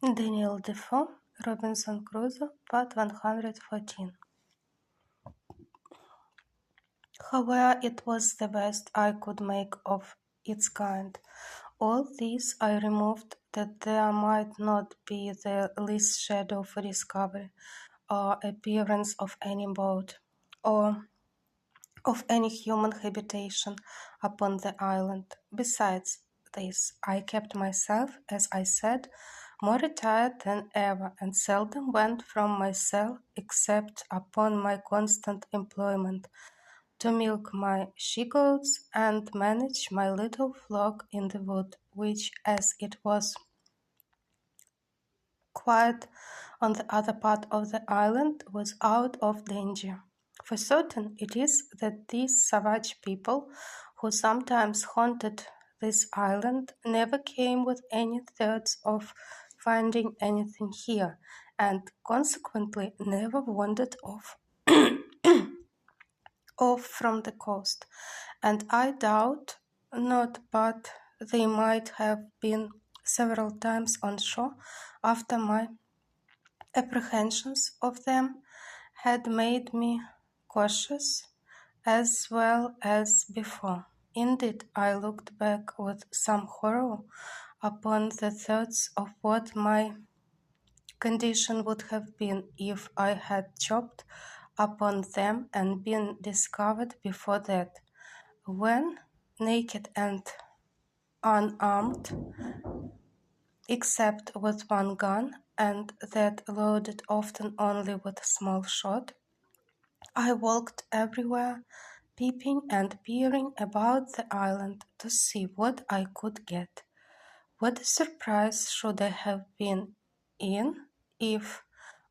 Daniel Defoe, Robinson Crusoe, Part 114. However, it was the best I could make of its kind. All this I removed that there might not be the least shadow of a discovery, or appearance of any boat, or of any human habitation upon the island. Besides this, I kept myself, as I said, more retired than ever, and seldom went from my cell except upon my constant employment to milk my she-goats and manage my little flock in the wood, which, as it was quite on the other part of the island, was out of danger. For certain it is that these savage people, who sometimes haunted this island, never came with any thoughts of finding anything here, and consequently never wandered off from the coast, and I doubt not but they might have been several times on shore after my apprehensions of them had made me cautious as well as before. Indeed, I looked back with some horror upon the thoughts of what my condition would have been if I had chopped upon them and been discovered before that, when, naked and unarmed, except with one gun, and that loaded often only with small shot, I walked everywhere, peeping and peering about the island to see what I could get. What a surprise should I have been in if,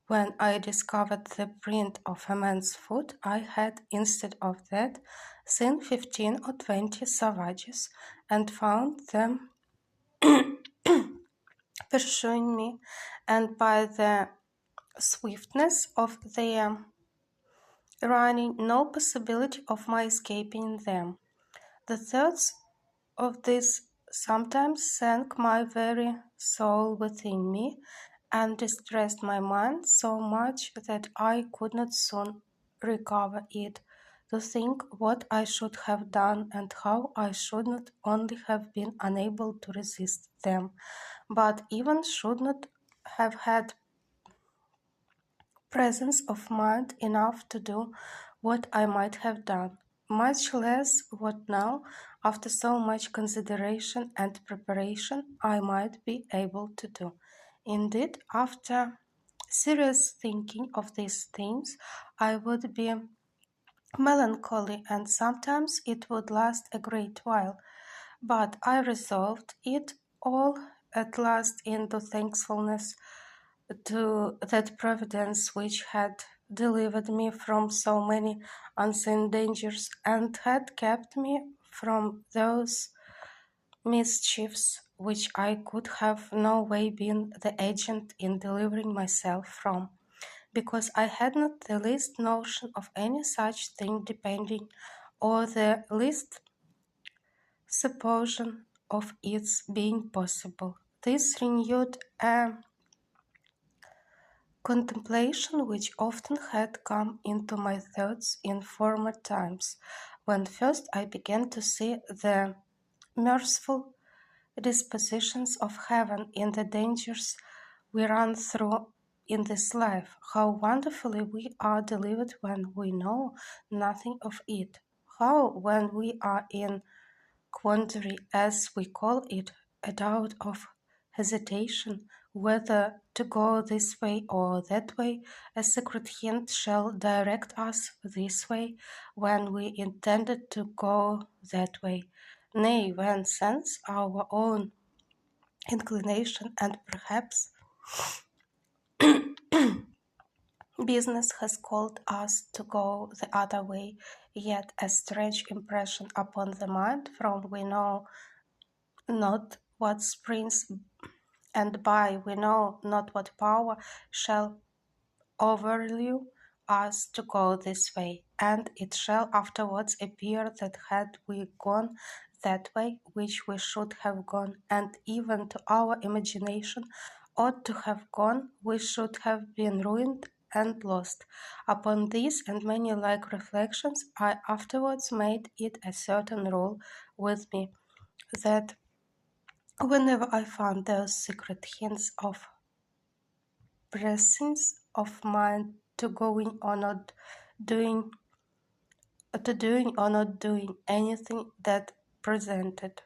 when I discovered the print of a man's foot, I had, instead of that, seen 15 or 20 savages, and found them pursuing me, and by the swiftness of their running, no possibility of my escaping them. The thoughts of this sometimes sank my very soul within me, and distressed my mind so much that I could not soon recover it. To think what I should have done, and how I should not only have been unable to resist them, but even should not have had presence of mind enough to do what I might have done, much less what now, after so much consideration and preparation, I might be able to do. Indeed, after serious thinking of these things, I would be melancholy, and sometimes it would last a great while. But I resolved it all at last into thankfulness to that Providence which had delivered me from so many unseen dangers, and had kept me from those mischiefs which I could have no way been the agent in delivering myself from, because I had not the least notion of any such thing depending, or the least supposition of its being possible. This renewed a contemplation which often had come into my thoughts in former times, when first I began to see the merciful dispositions of heaven in the dangers we run through in this life, how wonderfully we are delivered when we know nothing of it, how when we are in quandary, as we call it, a doubt of hesitation, whether to go this way or that way, a secret hint shall direct us this way when we intended to go that way. Nay, when sense, our own inclination, and perhaps business has called us to go the other way, yet a strange impression upon the mind from we know not what springs, and by we know not what power shall overlure us to go this way, and it shall afterwards appear that had we gone that way which we should have gone, and even to our imagination ought to have gone, we should have been ruined and lost. Upon these and many like reflections, I afterwards made it a certain rule with me that whenever I found those secret hints of presence of mind to doing doing or not doing anything that presented